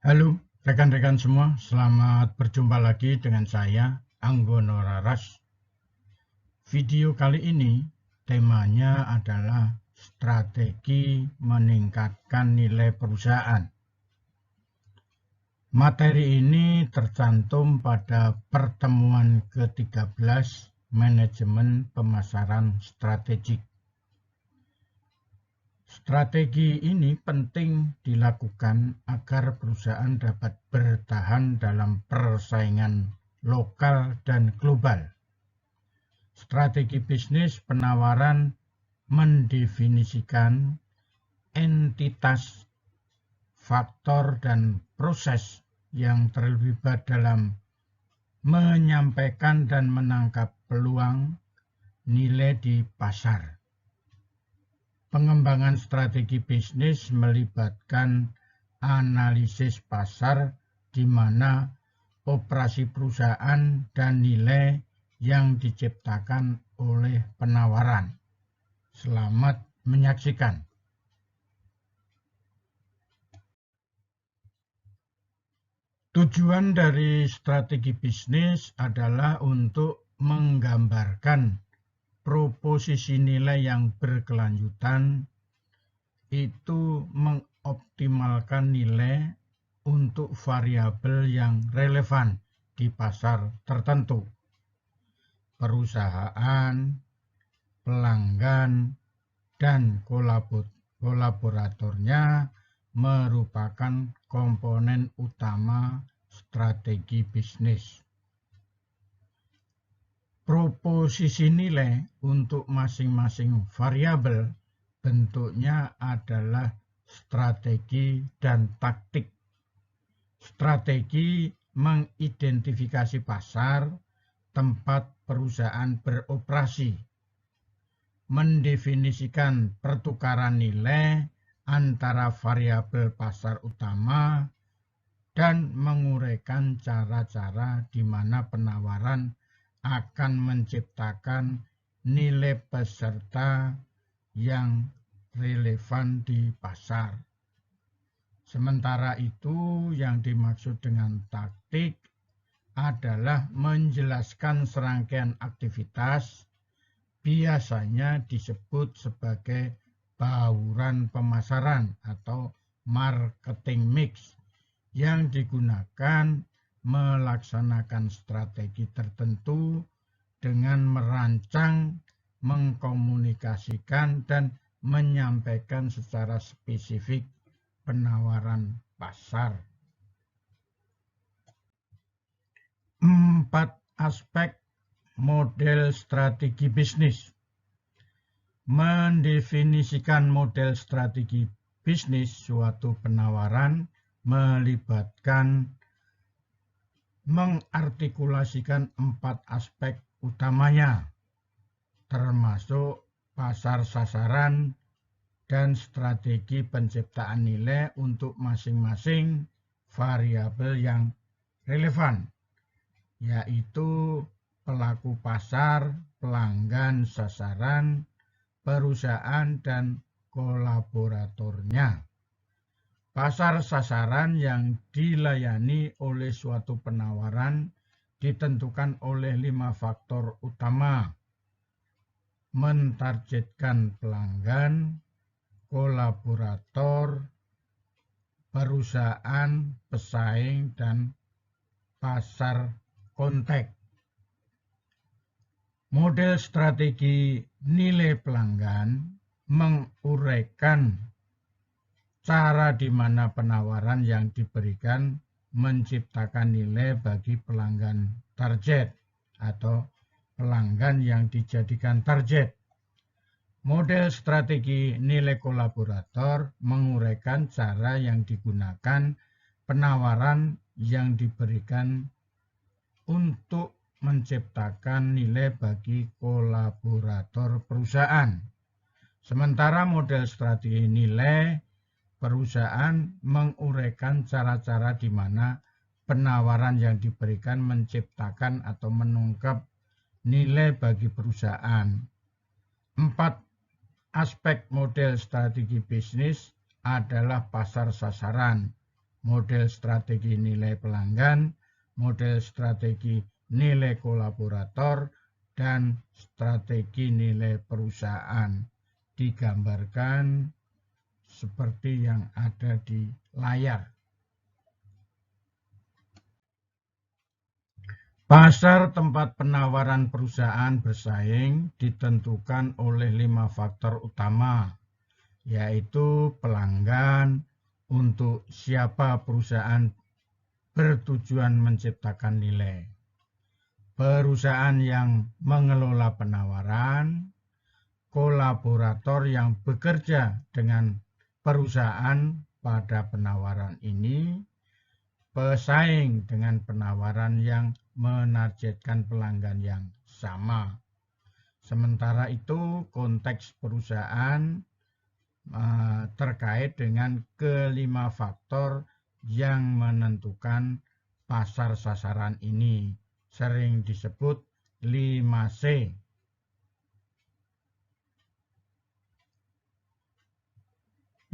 Halo rekan-rekan semua, selamat berjumpa lagi dengan saya, Anggono Raras. Video kali ini temanya adalah strategi meningkatkan nilai perusahaan. Materi ini tercantum pada pertemuan ke-13 Manajemen Pemasaran Strategik. Strategi ini penting dilakukan agar perusahaan dapat bertahan dalam persaingan lokal dan global. Strategi bisnis penawaran mendefinisikan entitas, faktor, dan proses yang terlibat dalam menyampaikan dan menangkap peluang nilai di pasar. Pengembangan strategi bisnis melibatkan analisis pasar di mana operasi perusahaan dan nilai yang diciptakan oleh penawaran. Selamat menyaksikan. Tujuan dari strategi bisnis adalah untuk menggambarkan proposisi nilai yang berkelanjutan, itu mengoptimalkan nilai untuk variabel yang relevan di pasar tertentu. Perusahaan, pelanggan, dan kolaboratornya merupakan komponen utama strategi bisnis. Proposisi nilai untuk masing-masing variabel bentuknya adalah strategi dan taktik. Strategi mengidentifikasi pasar, tempat perusahaan beroperasi, mendefinisikan pertukaran nilai antara variabel pasar utama, dan menguraikan cara-cara di mana penawaran akan menciptakan nilai peserta yang relevan di pasar. Sementara itu, yang dimaksud dengan taktik adalah menjelaskan serangkaian aktivitas, biasanya disebut sebagai bauran pemasaran atau marketing mix, yang digunakan melaksanakan strategi tertentu dengan merancang, mengkomunikasikan, dan menyampaikan secara spesifik penawaran pasar. 4 aspek model strategi bisnis. Mendefinisikan model strategi bisnis suatu penawaran melibatkan mengartikulasikan 4 aspek utamanya, termasuk pasar sasaran dan strategi penciptaan nilai untuk masing-masing variabel yang relevan, yaitu pelaku pasar, pelanggan sasaran, perusahaan, dan kolaboratornya. Pasar sasaran yang dilayani oleh suatu penawaran ditentukan oleh 5 faktor utama: mentargetkan pelanggan, kolaborator, perusahaan, pesaing, dan pasar kontak. Model strategi nilai pelanggan menguraikan cara di mana penawaran yang diberikan menciptakan nilai bagi pelanggan target atau pelanggan yang dijadikan target. Model strategi nilai kolaborator menguraikan cara yang digunakan penawaran yang diberikan untuk menciptakan nilai bagi kolaborator perusahaan. Sementara model strategi nilai perusahaan menguraikan cara-cara di mana penawaran yang diberikan menciptakan atau menangkap nilai bagi perusahaan. 4 aspek model strategi bisnis adalah pasar sasaran, model strategi nilai pelanggan, model strategi nilai kolaborator, dan strategi nilai perusahaan. Digambarkan seperti yang ada di layar. Pasar tempat penawaran perusahaan bersaing ditentukan oleh 5 faktor utama, yaitu pelanggan, untuk siapa perusahaan bertujuan menciptakan nilai, perusahaan yang mengelola penawaran, kolaborator yang bekerja dengan perusahaan pada penawaran ini, pesaing dengan penawaran yang menargetkan pelanggan yang sama. Sementara itu, konteks perusahaan terkait dengan kelima faktor yang menentukan pasar sasaran ini, sering disebut 5C.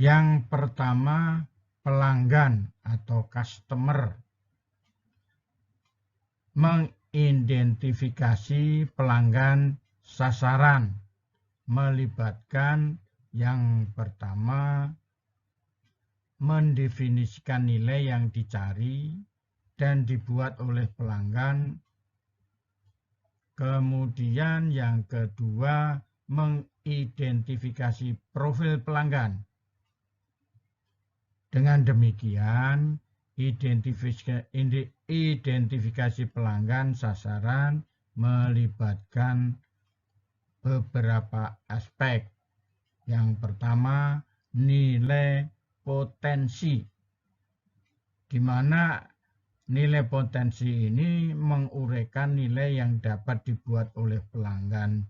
Yang pertama, pelanggan atau customer. Mengidentifikasi pelanggan sasaran melibatkan yang pertama, mendefinisikan nilai yang dicari dan dibuat oleh pelanggan. Kemudian yang kedua, mengidentifikasi profil pelanggan. Dengan demikian, identifikasi pelanggan sasaran melibatkan beberapa aspek. Yang pertama, nilai potensi, di mana nilai potensi ini menguraikan nilai yang dapat dibuat oleh pelanggan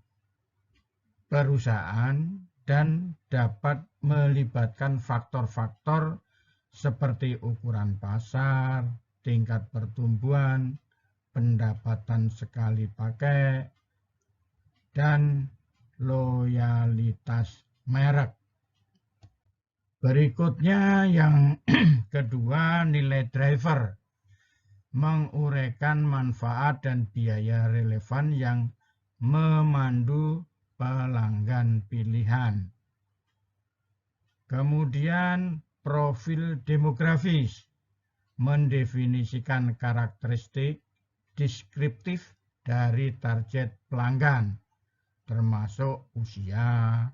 perusahaan dan dapat melibatkan faktor-faktor seperti ukuran pasar, tingkat pertumbuhan, pendapatan sekali pakai, dan loyalitas merek. Berikutnya yang kedua, nilai driver, menguraikan manfaat dan biaya relevan yang memandu pelanggan pilihan. Kemudian profil demografis, mendefinisikan karakteristik deskriptif dari target pelanggan, termasuk usia,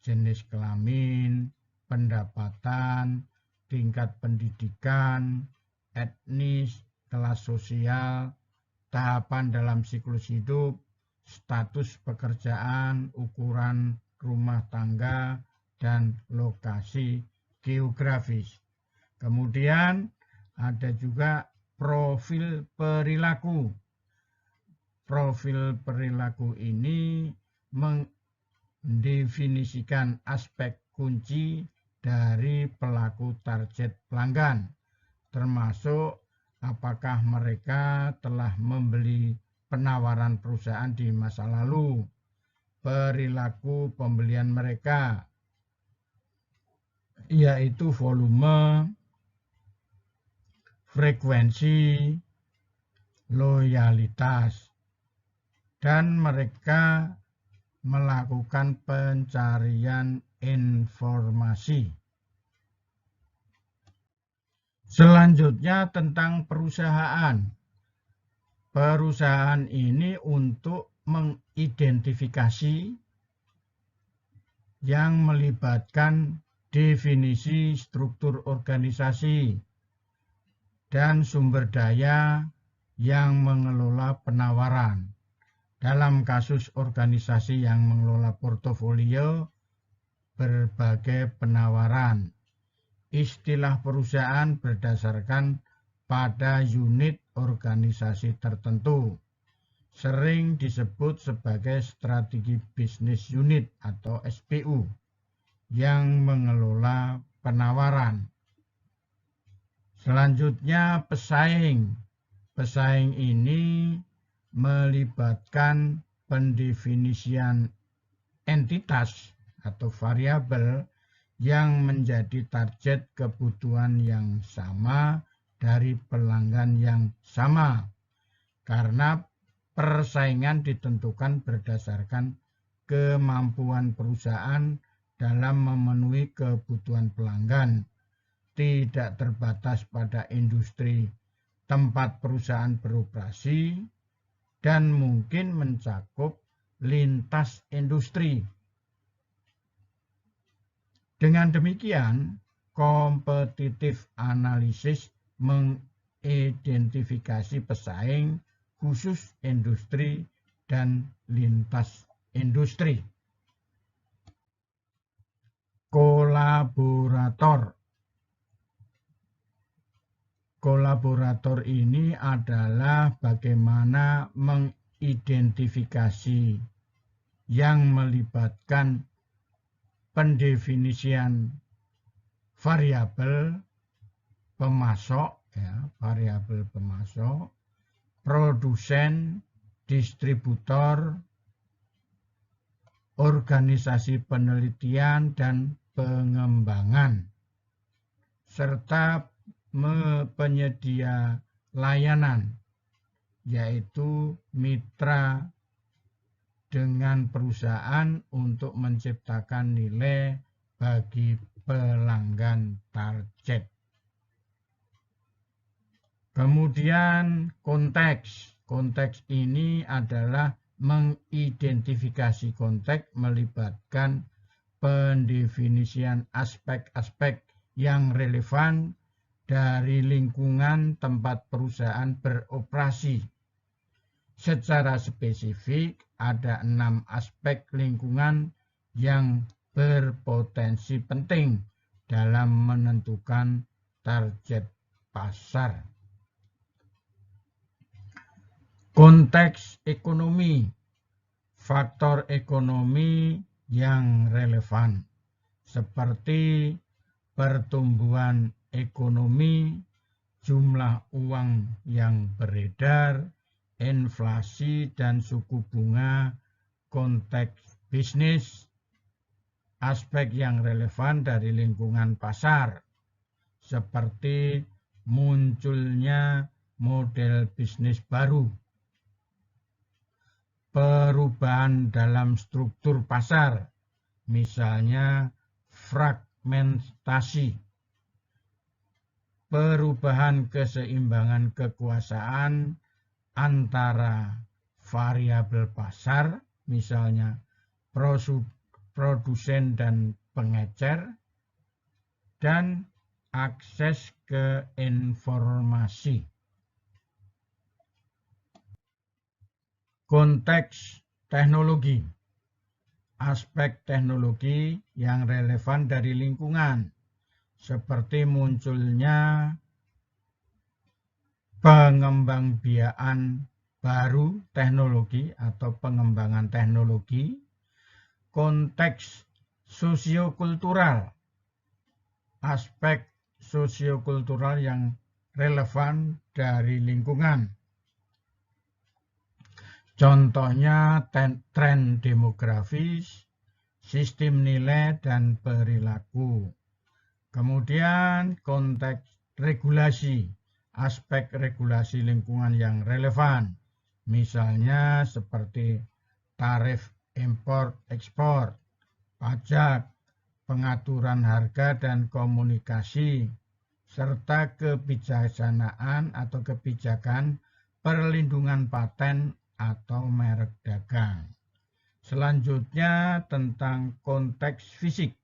jenis kelamin, pendapatan, tingkat pendidikan, etnis, kelas sosial, tahapan dalam siklus hidup, status pekerjaan, ukuran rumah tangga, dan lokasi geografis. Kemudian ada juga profil perilaku. Profil perilaku ini mendefinisikan aspek kunci dari pelaku target pelanggan, termasuk apakah mereka telah membeli penawaran perusahaan di masa lalu, perilaku pembelian mereka, yaitu volume, frekuensi, loyalitas, dan mereka melakukan pencarian informasi. Selanjutnya tentang perusahaan. Perusahaan ini untuk mengidentifikasi yang melibatkan definisi struktur organisasi dan sumber daya yang mengelola penawaran. Dalam kasus organisasi yang mengelola portofolio berbagai penawaran, istilah perusahaan berdasarkan pada unit organisasi tertentu, sering disebut sebagai strategi bisnis unit atau SBU yang mengelola penawaran. Selanjutnya pesaing. Pesaing ini melibatkan pendefinisian entitas atau variabel yang menjadi target kebutuhan yang sama dari pelanggan yang sama, karena persaingan ditentukan berdasarkan kemampuan perusahaan dalam memenuhi kebutuhan pelanggan, tidak terbatas pada industri tempat perusahaan beroperasi, dan mungkin mencakup lintas industri. Dengan demikian, kompetitif analisis mengidentifikasi pesaing khusus industri dan lintas industri. Kolaborator. Kolaborator ini adalah bagaimana mengidentifikasi yang melibatkan pendefinisian variabel pemasok, variabel pemasok, produsen, distributor, organisasi penelitian dan pengembangan, serta penyedia layanan, yaitu mitra dengan perusahaan untuk menciptakan nilai bagi pelanggan target. Kemudian konteks. Konteks ini adalah mengidentifikasi konteks melibatkan pendefinisian aspek-aspek yang relevan dari lingkungan tempat perusahaan beroperasi. Secara spesifik, ada 6 aspek lingkungan yang berpotensi penting dalam menentukan target pasar. Konteks ekonomi, faktor ekonomi yang relevan, seperti pertumbuhan ekonomi, jumlah uang yang beredar, inflasi dan suku bunga, konteks bisnis, aspek yang relevan dari lingkungan pasar, seperti munculnya model bisnis baru, perubahan dalam struktur pasar, misalnya fragmentasi, perubahan keseimbangan kekuasaan antara variabel pasar, misalnya produsen dan pengecer, dan akses ke informasi. Konteks teknologi, aspek teknologi yang relevan dari lingkungan, seperti munculnya pengembangbiakan baru teknologi atau pengembangan teknologi. Konteks sosiokultural, aspek sosiokultural yang relevan dari lingkungan. Contohnya tren demografis, sistem nilai dan perilaku. Kemudian konteks regulasi, aspek regulasi lingkungan yang relevan, misalnya seperti tarif impor-ekspor, pajak, pengaturan harga dan komunikasi, serta kebijaksanaan atau kebijakan perlindungan paten atau merek dagang. Selanjutnya tentang konteks fisik.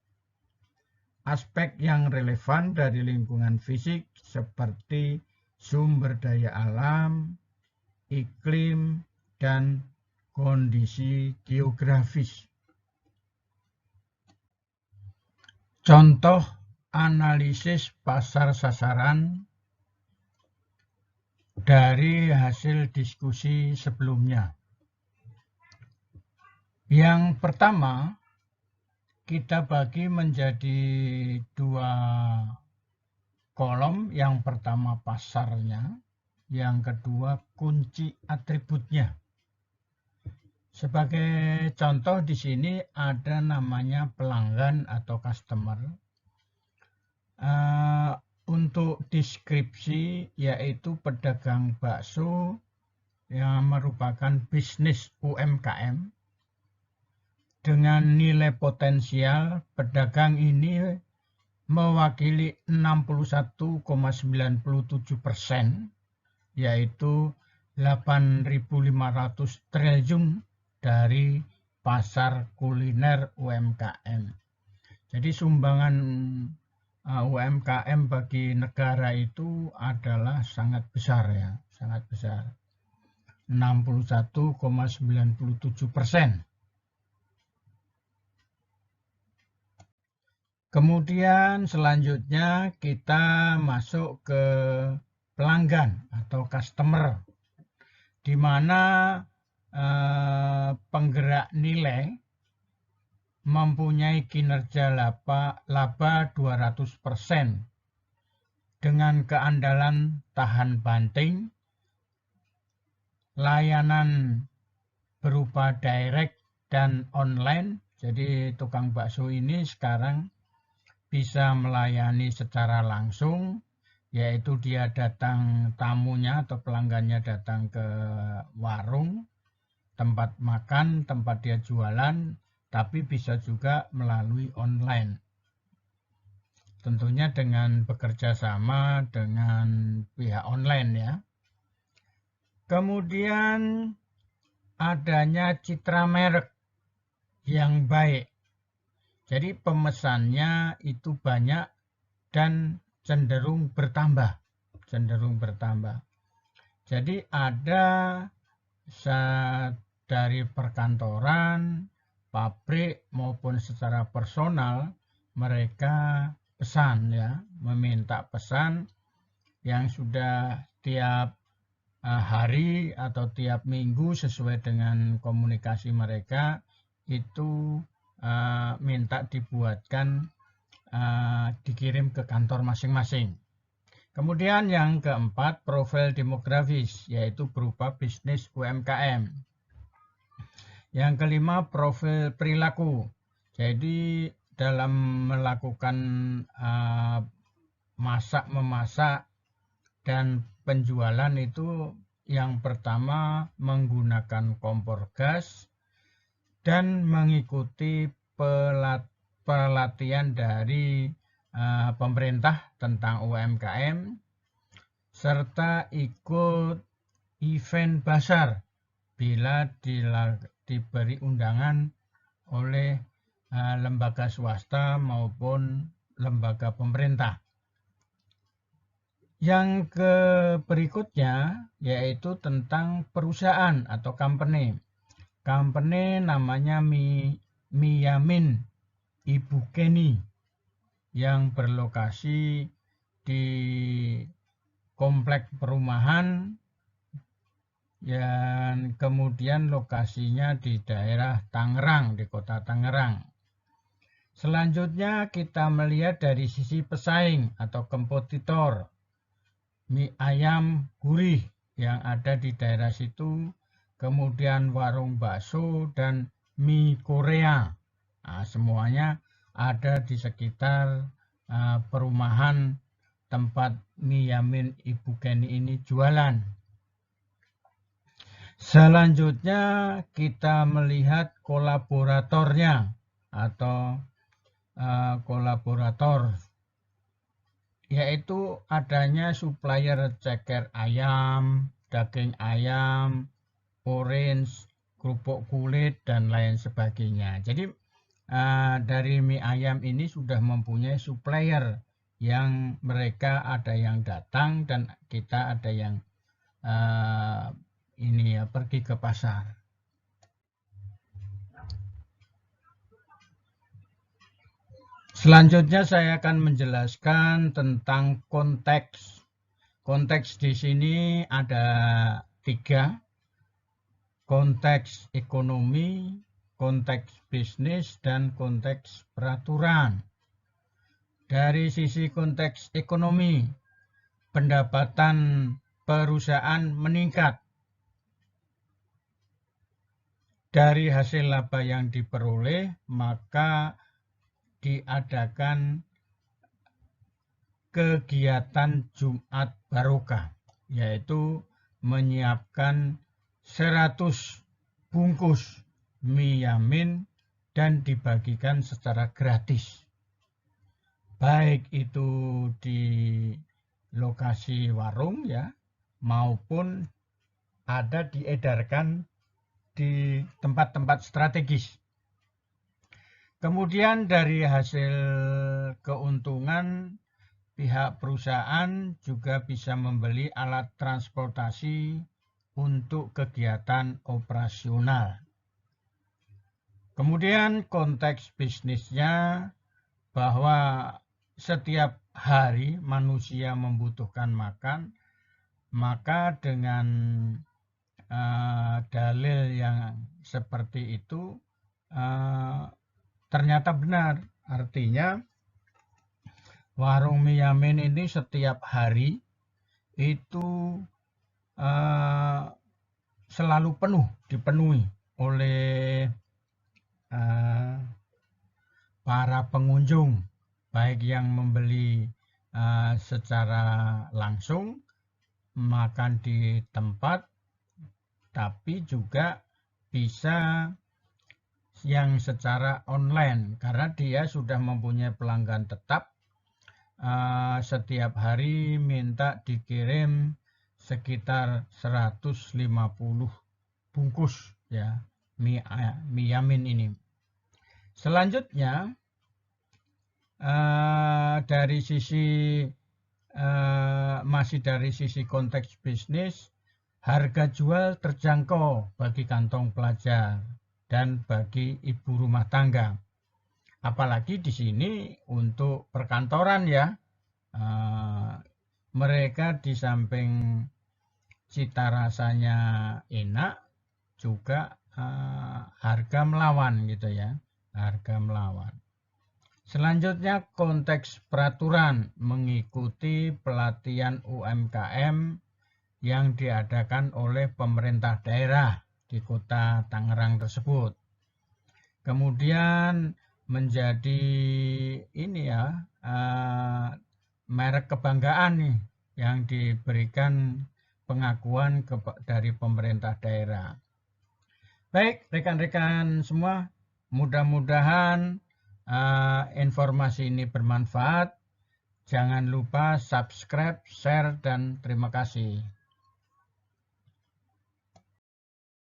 Aspek yang relevan dari lingkungan fisik seperti sumber daya alam, iklim, dan kondisi geografis. Contoh analisis pasar sasaran dari hasil diskusi sebelumnya. Yang pertama, kita bagi menjadi 2 kolom. Yang pertama pasarnya, yang kedua kunci atributnya. Sebagai contoh di sini ada namanya pelanggan atau customer, Untuk deskripsi yaitu pedagang bakso yang merupakan bisnis UMKM dengan nilai potensial pedagang ini mewakili 61,97%, yaitu 8.500 triliun dari pasar kuliner UMKM. Jadi sumbangan UMKM bagi negara itu adalah sangat besar ya, sangat besar. 61,97%. Kemudian selanjutnya kita masuk ke pelanggan atau customer, di mana penggerak nilai mempunyai kinerja laba 200% dengan keandalan tahan banting, layanan berupa direct dan online. Jadi tukang bakso ini sekarang bisa melayani secara langsung, yaitu dia datang, tamunya atau pelanggannya datang ke warung, tempat makan, tempat dia jualan, tapi bisa juga melalui online. Tentunya dengan bekerja sama dengan pihak online ya. Kemudian adanya citra merek yang baik. Jadi pemesannya itu banyak dan cenderung bertambah. Jadi ada dari perkantoran, pabrik maupun secara personal mereka pesan ya, meminta pesan yang sudah tiap hari atau tiap minggu sesuai dengan komunikasi mereka itu minta dibuatkan, dikirim ke kantor masing-masing. Kemudian yang keempat, profil demografis, yaitu berupa bisnis UMKM. Yang kelima, profil perilaku. Jadi dalam melakukan masak-memasak dan penjualan itu yang pertama menggunakan kompor gas dan mengikuti pelatihan dari pemerintah tentang UMKM, serta ikut event bazar bila diberi undangan oleh lembaga swasta maupun lembaga pemerintah. Yang berikutnya yaitu tentang perusahaan atau company. Company namanya Miyamin Ibu Kenny yang berlokasi di komplek perumahan dan kemudian lokasinya di daerah Tangerang, di kota Tangerang. Selanjutnya kita melihat dari sisi pesaing atau kompetitor. Mie ayam gurih yang ada di daerah situ, kemudian warung bakso dan mie Korea. Nah, semuanya ada di sekitar perumahan tempat Miyamin Ibu Kenny ini jualan. Selanjutnya kita melihat kolaboratornya atau kolaborator, yaitu adanya supplier ceker ayam, daging ayam, orange, kerupuk kulit, dan lain sebagainya. Jadi dari mie ayam ini sudah mempunyai supplier yang mereka ada yang datang dan kita ada yang pergi ke pasar. Selanjutnya saya akan menjelaskan tentang konteks. Konteks di sini ada 3. Konteks ekonomi, konteks bisnis, dan konteks peraturan. Dari sisi konteks ekonomi, pendapatan perusahaan meningkat. Dari hasil laba yang diperoleh, maka diadakan kegiatan Jumat Barokah, yaitu menyiapkan 100 bungkus mie yamin dan dibagikan secara gratis. Baik itu di lokasi warung ya, maupun ada diedarkan di tempat-tempat strategis. Kemudian dari hasil keuntungan, pihak perusahaan juga bisa membeli alat transportasi untuk kegiatan operasional. Kemudian konteks bisnisnya bahwa setiap hari manusia membutuhkan makan, maka dengan dalil yang seperti itu ternyata benar. Artinya warung mie yamin ini setiap hari itu selalu dipenuhi oleh para pengunjung, baik yang membeli secara langsung makan di tempat, tapi juga bisa yang secara online karena dia sudah mempunyai pelanggan tetap. Setiap hari minta dikirim sekitar 150 bungkus ya mie yamin ini. Selanjutnya masih dari sisi konteks bisnis, harga jual terjangkau bagi kantong pelajar dan bagi ibu rumah tangga. Apalagi di sini untuk perkantoran ya, mereka di samping cita rasanya enak, juga harga melawan gitu ya, harga melawan. Selanjutnya konteks peraturan mengikuti pelatihan UMKM yang diadakan oleh pemerintah daerah di kota Tangerang tersebut. Kemudian menjadi ini ya merek kebanggaan nih yang diberikan pengakuan dari pemerintah daerah. Baik rekan-rekan semua, mudah-mudahan informasi ini bermanfaat. Jangan lupa subscribe, share, dan terima kasih.